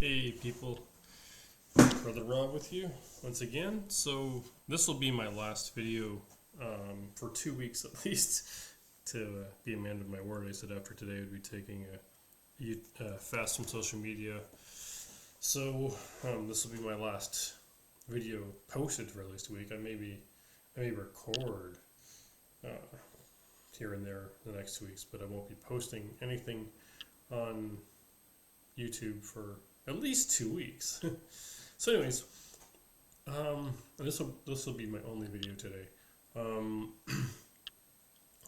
Hey people, Brother Rob with you once again. So this will be my last video for 2 weeks at least to be a man of my word. I said after today I would be taking a fast from social media. So this will be my last video posted for at least a week. I may record uh, here and there the next 2 weeks, but I won't be posting anything on YouTube for at least 2 weeks. So, anyways, this will be my only video today.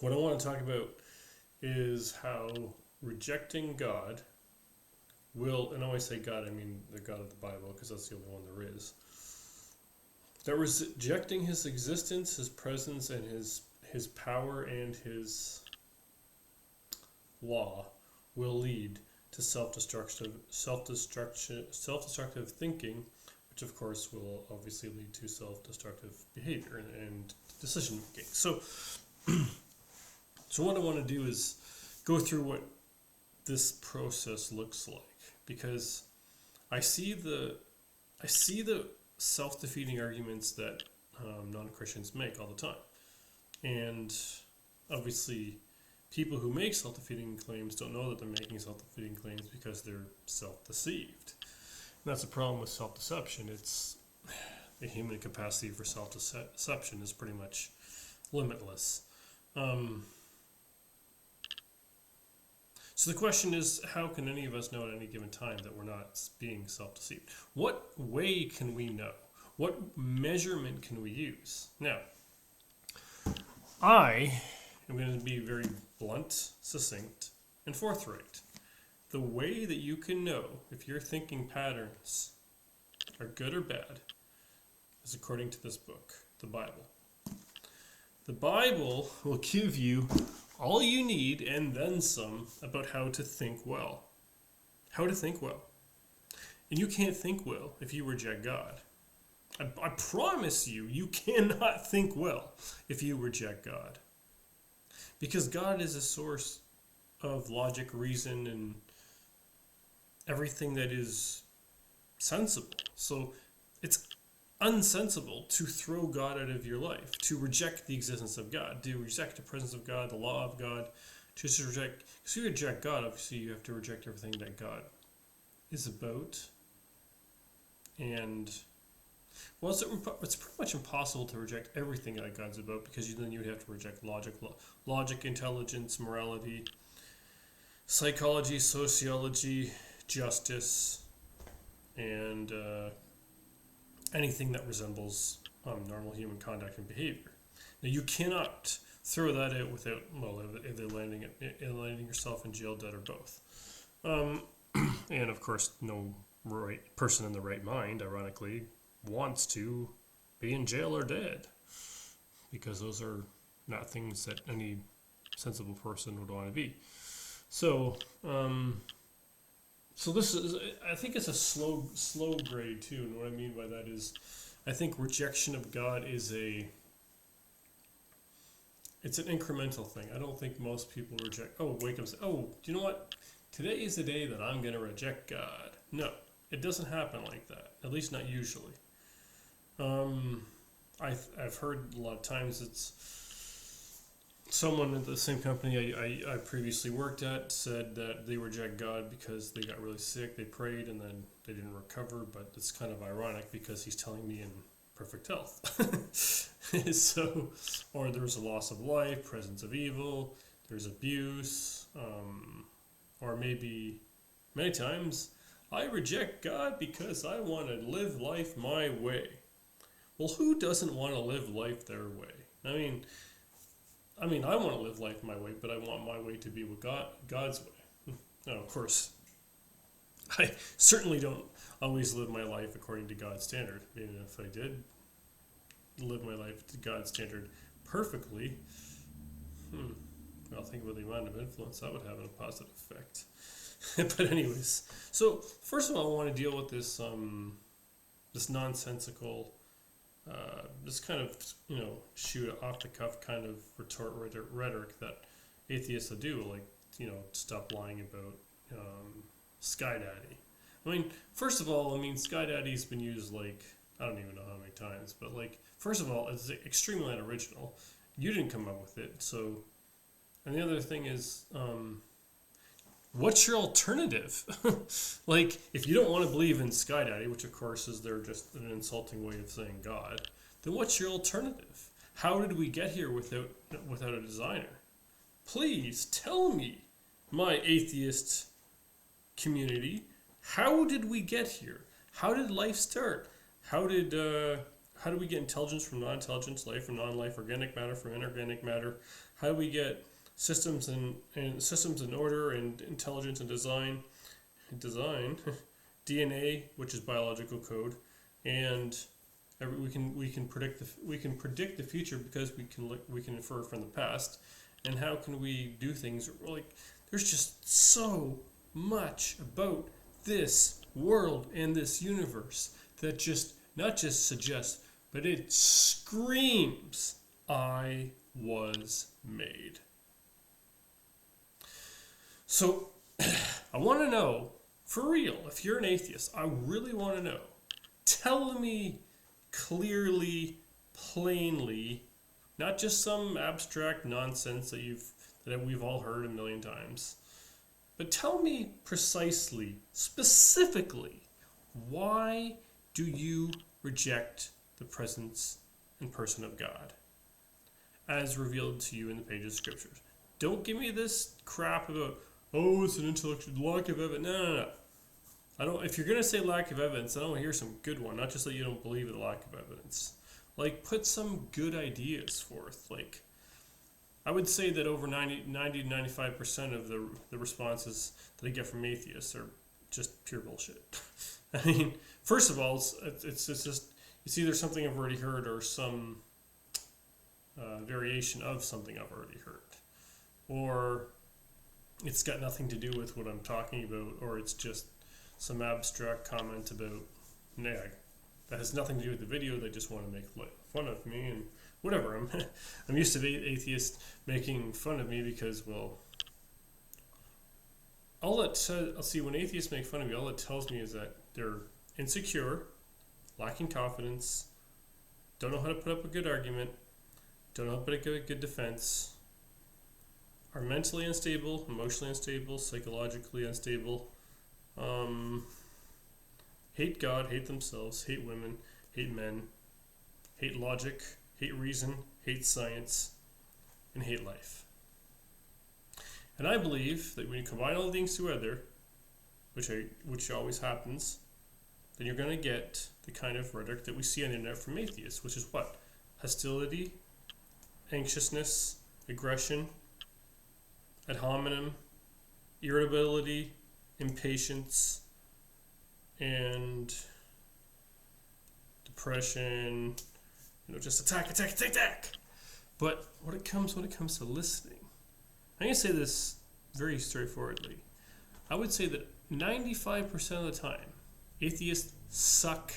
What I want to talk about is how rejecting God will, and when I say God, I mean the God of the Bible, because that's the only one there is. That rejecting His existence, His presence, and His power and His law will lead to self-destructive thinking, which of course will obviously lead to self-destructive behavior and decision making. So what I want to do is go through what this process looks like, because I see the self-defeating arguments that non-Christians make all the time, and obviously people who make self-defeating claims don't know that they're making self-defeating claims because they're self-deceived. And that's the problem with self-deception. It's the human capacity for self-deception is pretty much limitless. So the question is, how can any of us know at any given time that we're not being self-deceived? What way can we know? What measurement can we use? Now, I'm going to be very blunt, succinct, and forthright. The way that you can know if your thinking patterns are good or bad is according to this book, the Bible. The Bible will give you all you need and then some about how to think well. How to think well. And you can't think well if you reject God. I promise you, you cannot think well if you reject God. Because God is a source of logic, reason, and everything that is sensible. So it's unsensible to throw God out of your life, to reject the existence of God, to reject the presence of God, the law of God, just to reject. Because if you reject God, obviously you have to reject everything that God is about. And well, it's pretty much impossible to reject everything that God's about, because then you would have to reject logic, intelligence, morality, psychology, sociology, justice, and anything that resembles normal human conduct and behavior. Now, you cannot throw that out without, well, either landing yourself in jail, dead, or both. And of course, no right person in the right mind, ironically, wants to be in jail or dead, because those are not things that any sensible person would want to be. So this is, I think it's a slow grade too, and what I mean by that is, I think rejection of God is it's an incremental thing. I don't think most people wake up and say, oh, do you know what? Today is the day that I'm going to reject God. No, it doesn't happen like that, at least not usually. I've heard a lot of times it's someone at the same company I previously worked at said that they reject God because they got really sick, they prayed, and then they didn't recover, but it's kind of ironic because he's telling me in perfect health. So, or there's a loss of life, presence of evil, there's abuse, or maybe many times I reject God because I want to live life my way. Well, who doesn't want to live life their way? I mean, I want to live life my way, but I want my way to be with God's way. Now, of course, I certainly don't always live my life according to God's standard. Even if I did live my life to God's standard perfectly, I'll think about the amount of influence that would have a positive effect. But anyways, so first of all, I want to deal with this nonsensical, this kind of, shoot off the cuff kind of rhetoric that atheists will do, like, stop lying about Sky Daddy. I mean, first of all, I mean, Sky Daddy's been used like, I don't even know how many times, but like, first of all, it's extremely unoriginal. You didn't come up with it, so. And the other thing is, what's your alternative? Like, if you don't want to believe in Sky Daddy, which of course is they're just an insulting way of saying God, then what's your alternative? How did we get here without a designer? Please tell me, my atheist community, how did we get here? How did life start? How did we get intelligence from non-intelligence, life from non-life, organic matter from inorganic matter? How do we get systems in order and intelligence and design, DNA, which is biological code, and we can predict the future because we can infer from the past. And how can we do things like there's just so much about this world and this universe that just not just suggests, but it screams, I was made. So I want to know, for real, if you're an atheist, I really want to know. Tell me clearly, plainly, not just some abstract nonsense that we've all heard a million times, but tell me precisely, specifically, why do you reject the presence and person of God as revealed to you in the pages of scriptures? Don't give me this crap about, oh, it's an intellectual lack of evidence. No. I don't. If you're gonna say lack of evidence, I don't want to hear some good one. Not just that you don't believe in the lack of evidence. Like, put some good ideas forth. Like, I would say that over 90 to 95% of the responses that I get from atheists are just pure bullshit. I mean, first of all, it's just it's either something I've already heard or some variation of something I've already heard, or it's got nothing to do with what I'm talking about, or it's just some abstract comment about nag that has nothing to do with the video. They just want to make fun of me and whatever. I'm used to atheists making fun of me because, well, when atheists make fun of me, all it tells me is that they're insecure, lacking confidence, don't know how to put up a good argument, don't know how to put up a good defense, are mentally unstable, emotionally unstable, psychologically unstable, hate God, hate themselves, hate women, hate men, hate logic, hate reason, hate science, and hate life. And I believe that when you combine all things together, which always happens, then you're going to get the kind of rhetoric that we see on the internet from atheists, which is what? Hostility, anxiousness, aggression, ad hominem, irritability, impatience, and depression, just attack. But when it comes to listening, I'm going to say this very straightforwardly. I would say that 95% of the time, atheists suck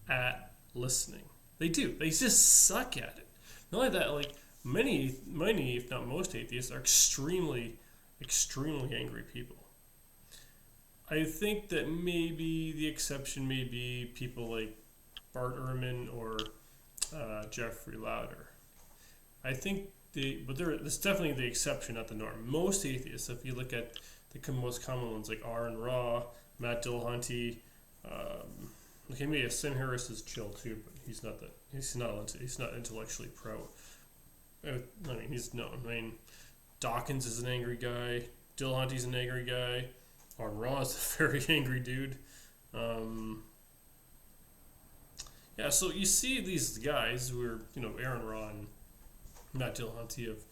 at listening. They do. They just suck at it. Not only that, like many, if not most atheists are extremely, extremely angry people. I think that maybe the exception may be people like Bart Ehrman or Jeffrey Lauder. I think it's definitely the exception, not the norm. Most atheists, if you look at the most common ones like Aaron Ra, Matt Dillahunty, maybe Sam Harris is chill too, but he's not intellectually pro. I mean, he's known. I mean, Dawkins is an angry guy. Dillahunty's an angry guy. Aaron Ra is a very angry dude. So you see these guys who are, Aaron Ra and Matt Dillahunty have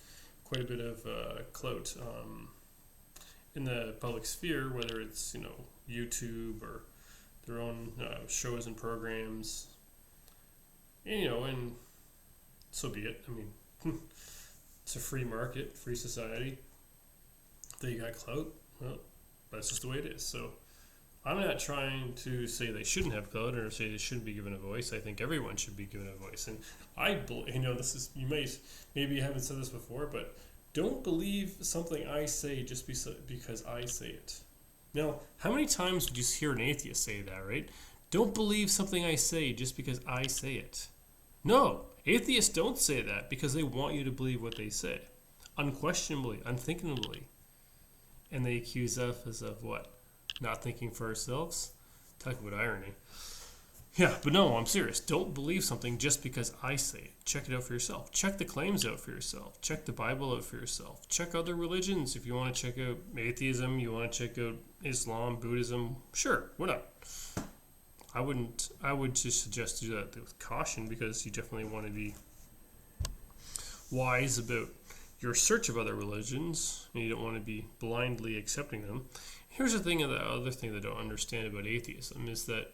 quite a bit of clout in the public sphere, whether it's, YouTube or their own shows and programs. And so be it. I mean, it's a free market, free society. They got clout. Well, that's just the way it is. So I'm not trying to say they shouldn't have clout or say they shouldn't be given a voice. I think everyone should be given a voice. And this is, maybe you haven't said this before, but don't believe something I say just because I say it. Now, how many times would you hear an atheist say that, right? Don't believe something I say just because I say it. No, atheists don't say that because they want you to believe what they say. Unquestionably, unthinkably. And they accuse us of what? Not thinking for ourselves? Talk about irony. Yeah, but no, I'm serious. Don't believe something just because I say it. Check it out for yourself. Check the claims out for yourself. Check the Bible out for yourself. Check other religions. If you want to check out atheism, you want to check out Islam, Buddhism, sure, why not? I would just suggest to do that with caution because you definitely want to be wise about your search of other religions and you don't want to be blindly accepting them. Here's the other thing that I don't understand about atheism is that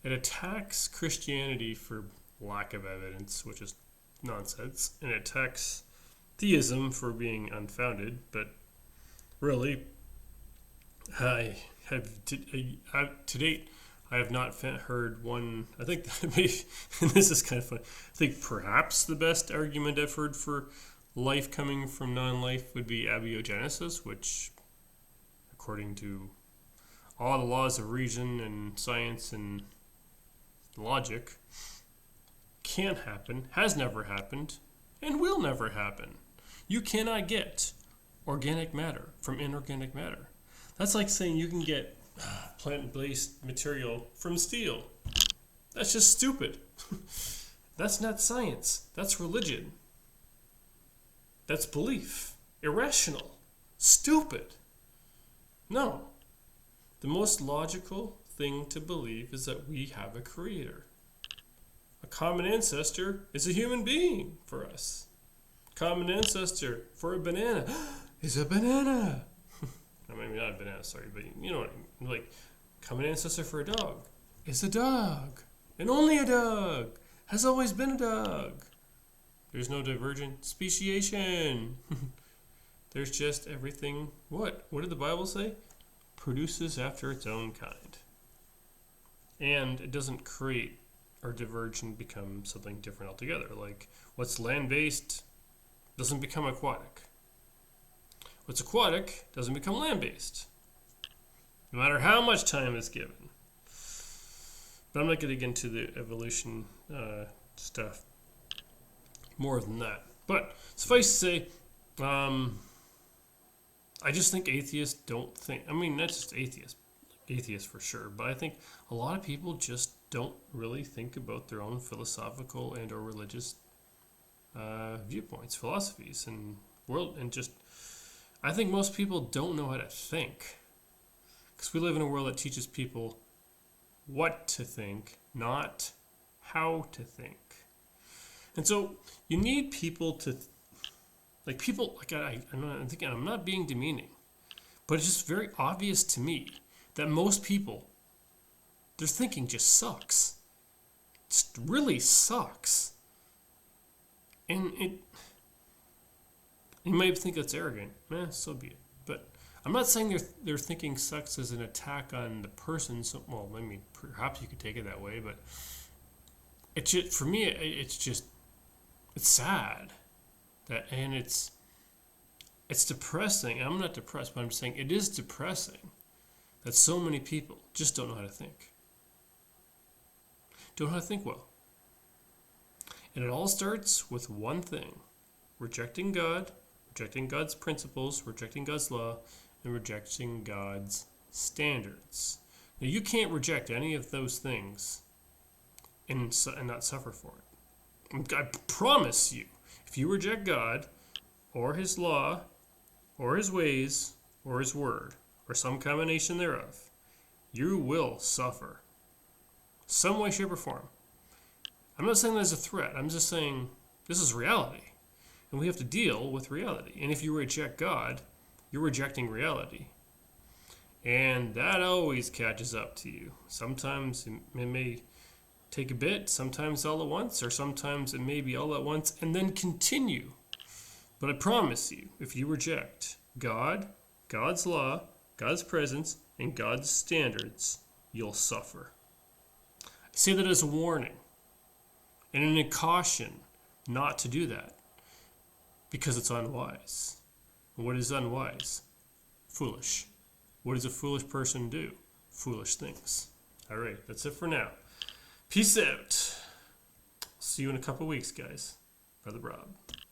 it attacks Christianity for lack of evidence, which is nonsense, and it attacks theism for being unfounded. But really, to date, I have not heard one. I think that maybe, and this is kind of funny. I think perhaps the best argument I've heard for life coming from non-life would be abiogenesis, which, according to all the laws of reason and science and logic, can't happen, has never happened, and will never happen. You cannot get organic matter from inorganic matter. That's like saying you can get plant-based material from steel. That's just stupid. That's not science. That's religion. That's belief. Irrational. Stupid. No. The most logical thing to believe is that we have a creator. A common ancestor is a human being for us. Common ancestor for a banana is a banana. I mean, not a banana, sorry, but you know what I mean. Like, common ancestor for a dog is a dog. And only a dog. Has always been a dog. There's no divergent speciation. There's just everything. What? What did the Bible say? Produces after its own kind. And it doesn't create or diverge and become something different altogether. Like, what's land-based doesn't become aquatic. What's aquatic doesn't become land-based. No matter how much time is given. But I'm not going to get into the evolution stuff more than that. But suffice to say, I just think atheists don't think, I mean, not just atheists for sure, but I think a lot of people just don't really think about their own philosophical and or religious viewpoints, philosophies, and world, and just, I think most people don't know how to think. Because we live in a world that teaches people what to think, not how to think. And so you need people to, I'm thinking, I'm not being demeaning, but it's just very obvious to me that most people, their thinking just sucks. It really sucks. And you might think that's arrogant. So be it. But I'm not saying their thinking sucks as an attack on the person. So, well, I mean, perhaps you could take it that way, but it just, for me, it's sad. And it's depressing. I'm not depressed, but I'm saying it is depressing that so many people just don't know how to think. Don't know how to think well. And it all starts with one thing: rejecting God, rejecting God's principles, rejecting God's law, and rejecting God's standards. Now, you can't reject any of those things and not suffer for it. I promise you, if you reject God or his law or his ways or his word or some combination thereof, you will suffer. Some way, shape, or form. I'm not saying that as a threat. I'm just saying this is reality. And we have to deal with reality. And if you reject God, you're rejecting reality. And that always catches up to you. Sometimes it may take a bit, sometimes all at once, or sometimes it may be all at once and then continue. But I promise you, if you reject God, God's law, God's presence, and God's standards, you'll suffer. I say that as a warning and in a caution not to do that because it's unwise. And what is unwise? Foolish. What does a foolish person do? Foolish things. All right, that's it for now. Peace out. See you in a couple weeks, guys. Brother Rob.